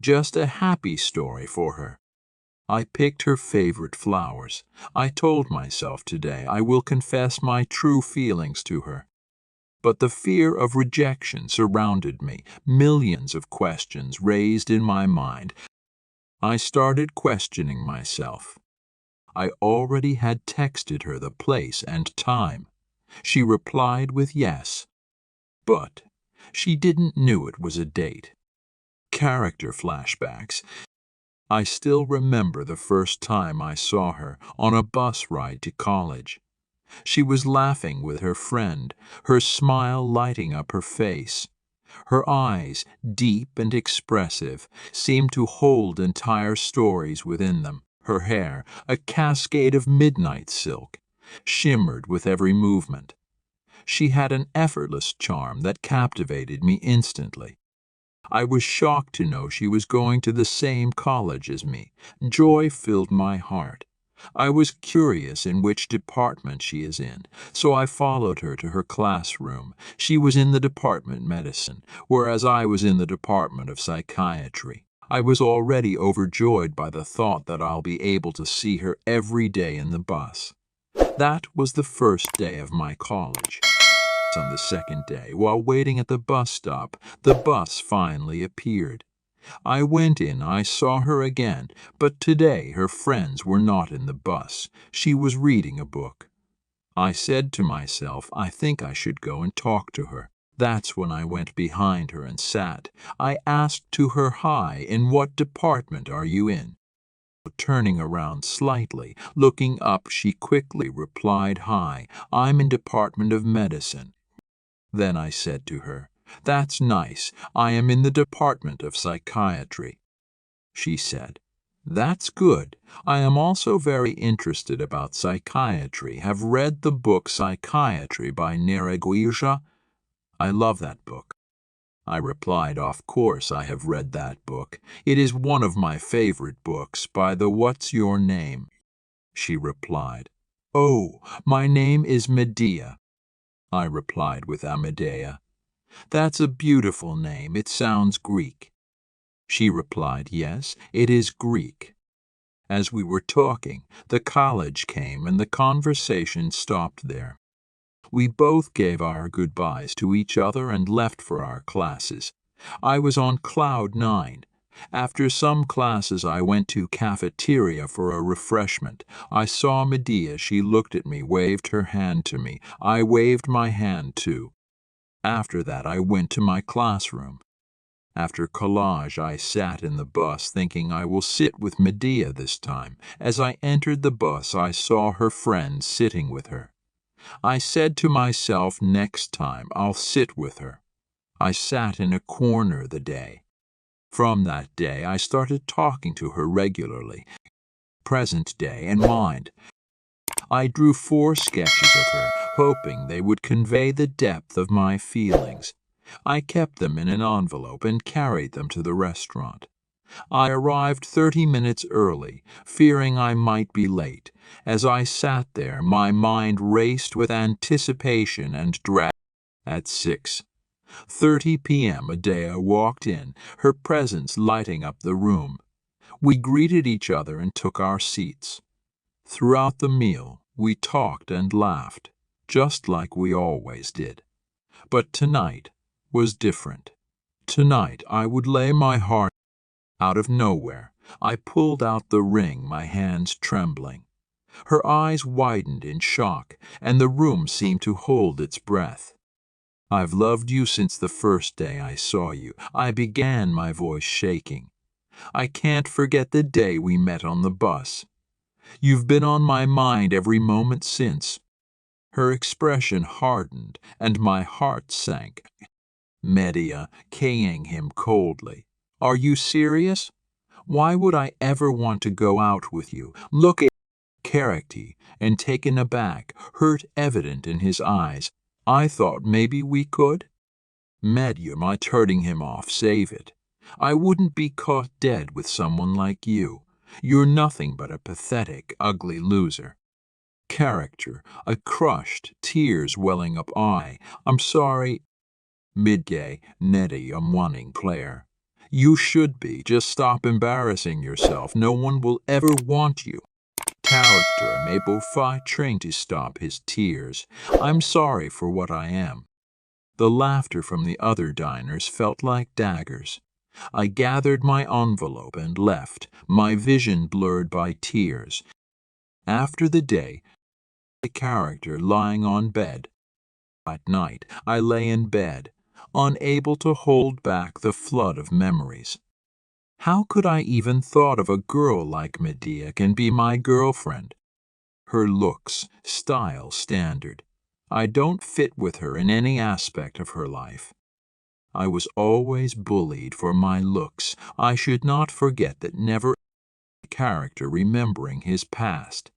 Just a happy story for her. I picked her favorite flowers. I told myself today I will confess my true feelings to her. But the fear of rejection surrounded me, millions of questions raised in my mind. I started questioning myself. I already had texted her the place and time. She replied with yes. But she didn't knew it was a date. Character flashbacks. I still remember the first time I saw her on a bus ride to college. She was laughing with her friend, her smile lighting up her face. Her eyes, deep and expressive, seemed to hold entire stories within them. Her hair, a cascade of midnight silk, shimmered with every movement. She had an effortless charm that captivated me instantly. I was shocked to know she was going to the same college as me. Joy filled my heart. I was curious in which department she is in, so I followed her to her classroom. She was in the department medicine, whereas I was in the department of psychiatry. I was already overjoyed by the thought that I'll be able to see her every day in the bus. That was the first day of my college. On the second day, while waiting at the bus stop, the bus finally appeared. I went in, I saw her again, but today her friends were not in the bus. She was reading a book. I said to myself, I think I should go and talk to her. That's when I went behind her and sat. I asked to her, "Hi, in what department are you in?" Turning around slightly, looking up, she quickly replied, "Hi, I'm in Department of Medicine." Then I said to her, "That's nice. I am in the Department of Psychiatry." She said, "That's good. I am also very interested about psychiatry. Have read the book Psychiatry by Nariguija. I love that book." I replied, "Of course I have read that book. It is one of my favorite books by the What's Your Name?" She replied, "Oh, my name is Medea." I replied with Amedea. "That's a beautiful name. It sounds Greek." She replied, "Yes, it is Greek." As we were talking, the college came and the conversation stopped there. We both gave our goodbyes to each other and left for our classes. I was on cloud nine. After some classes, I went to cafeteria for a refreshment. I saw Medea. She looked at me, waved her hand to me. I waved my hand too. After that, I went to my classroom. After collage, I sat in the bus thinking I will sit with Medea this time. As I entered the bus, I saw her friend sitting with her. I said to myself, next time I'll sit with her. I sat in a corner the day. From that day, I started talking to her regularly. Present day in mind, I drew 4 sketches of her, hoping they would convey the depth of my feelings. I kept them in an envelope and carried them to the restaurant. I arrived 30 minutes early, fearing I might be late. As I sat there, my mind raced with anticipation and dread. At 6:30 p.m., Medea walked in, her presence lighting up the room. We greeted each other and took our seats. Throughout the meal, we talked and laughed, just like we always did. But tonight was different. Tonight I would lay my heart. Out of nowhere, I pulled out the ring, my hands trembling. Her eyes widened in shock, and the room seemed to hold its breath. "I've loved you since the first day I saw you," I began, my voice shaking. "I can't forget the day we met on the bus. You've been on my mind every moment since." Her expression hardened, and my heart sank. Medea, kaying him coldly, "Are you serious? Why would I ever want to go out with you?" Look at Character, and taken aback, hurt evident in his eyes. "I thought maybe we could." "Medea, my turning him off, save it. I wouldn't be caught dead with someone like you. You're nothing but a pathetic, ugly loser." Character, a crushed, tears welling up. "I'm sorry." Midday, Nettie, I'm wanting Claire. You should be. Just stop embarrassing yourself. No one will ever want you. Character Maple Phi trying to stop his tears. I'm sorry for what I am. The laughter from the other diners felt like daggers. I gathered my envelope and left, my vision blurred by tears. After the day, the character lying on bed. At night, I lay in bed, unable to hold back the flood of memories. How could I even thought of a girl like Medea can be my girlfriend? Her looks, style, standard. I don't fit with her in any aspect of her life. I was always bullied for my looks. I should not forget that never character remembering his past.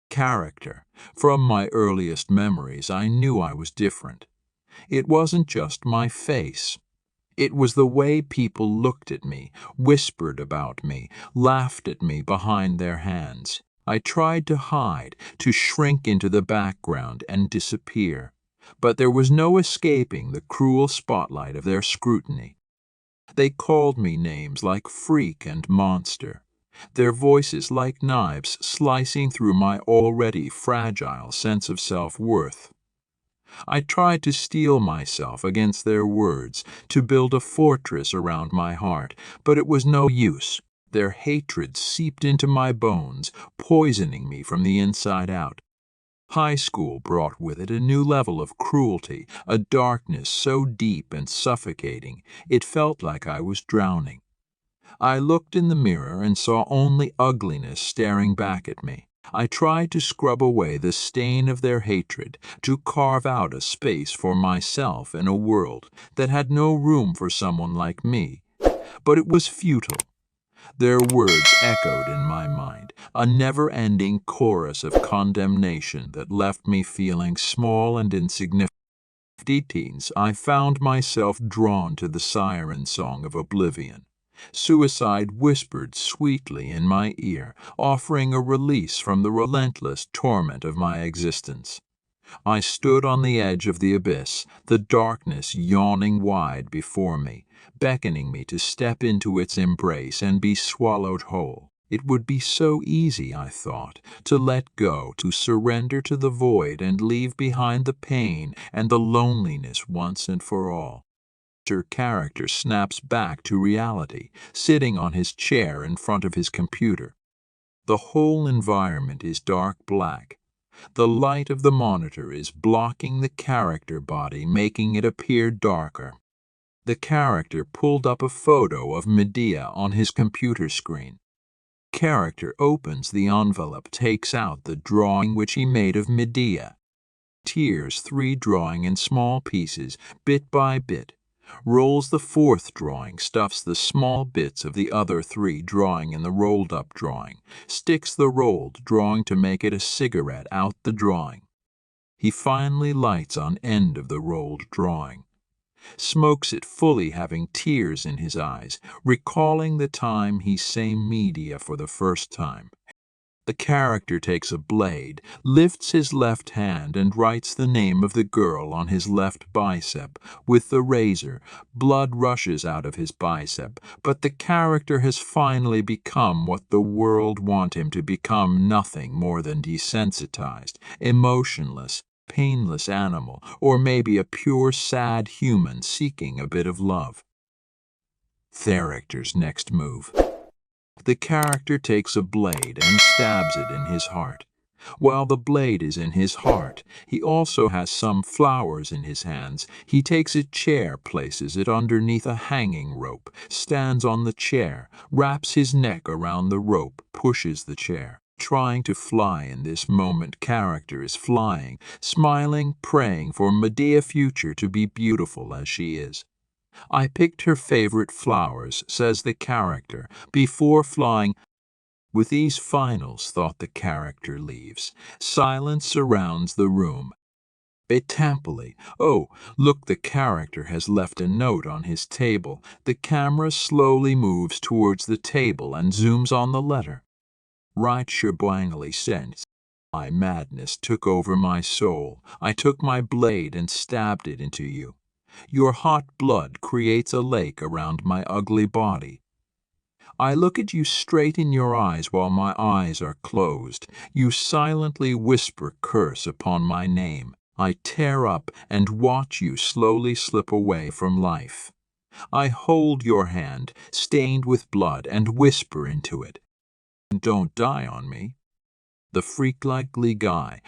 Character. From my earliest memories, I knew I was different. It wasn't just my face. It was the way people looked at me, whispered about me, laughed at me behind their hands. I tried to hide, to shrink into the background and disappear. But there was no escaping the cruel spotlight of their scrutiny. They called me names like freak and monster, their voices like knives slicing through my already fragile sense of self-worth. I tried to steel myself against their words, to build a fortress around my heart, but it was no use. Their hatred seeped into my bones, poisoning me from the inside out. High school brought with it a new level of cruelty, a darkness so deep and suffocating, it felt like I was drowning. I looked in the mirror and saw only ugliness staring back at me. I tried to scrub away the stain of their hatred, to carve out a space for myself in a world that had no room for someone like me. But it was futile. Their words echoed in my mind, a never-ending chorus of condemnation that left me feeling small and insignificant. Teens, I found myself drawn to the siren song of oblivion. Suicide whispered sweetly in my ear, offering a release from the relentless torment of my existence. I stood on the edge of the abyss, the darkness yawning wide before me, beckoning me to step into its embrace and be swallowed whole. It would be so easy, I thought, to let go, to surrender to the void and leave behind the pain and the loneliness once and for all. Her character snaps back to reality, sitting on his chair in front of his computer. The whole environment is dark black. The light of the monitor is blocking the character body, making it appear darker. The character pulled up a photo of Medea on his computer screen. Character opens the envelope, takes out the drawing which he made of Medea. Tears 3 drawing in small pieces, bit by bit. Rolls the 4th drawing, stuffs the small bits of the other 3 drawing in the rolled-up drawing, sticks the rolled drawing to make it a cigarette out the drawing. He finally lights on end of the rolled drawing, smokes it fully, having tears in his eyes, recalling the time he saw media for the first time. The character takes a blade, lifts his left hand and writes the name of the girl on his left bicep. With the razor, blood rushes out of his bicep, but the character has finally become what the world want him to become, nothing more than desensitized, emotionless, painless animal, or maybe a pure sad human seeking a bit of love. Character's next move. The character takes a blade and stabs it in his heart. While the blade is in his heart, he also has some flowers in his hands. He takes a chair, places it underneath a hanging rope, stands on the chair, wraps his neck around the rope, pushes the chair. Trying to fly in this moment, character is flying, smiling, praying for Medea future to be beautiful as she is. I picked her favorite flowers, says the character, before flying. With these finals, thought the character leaves. Silence surrounds the room. Betampoli. Oh, look, the character has left a note on his table. The camera slowly moves towards the table and zooms on the letter. Right Shabwangly sent. My madness took over my soul. I took my blade and stabbed it into you. Your hot blood creates a lake around my ugly body. I look at you straight in your eyes while my eyes are closed. You silently whisper curse upon my name. I tear up and watch you slowly slip away from life. I hold your hand, stained with blood, and whisper into it, "Don't die on me." The freak-likely guy,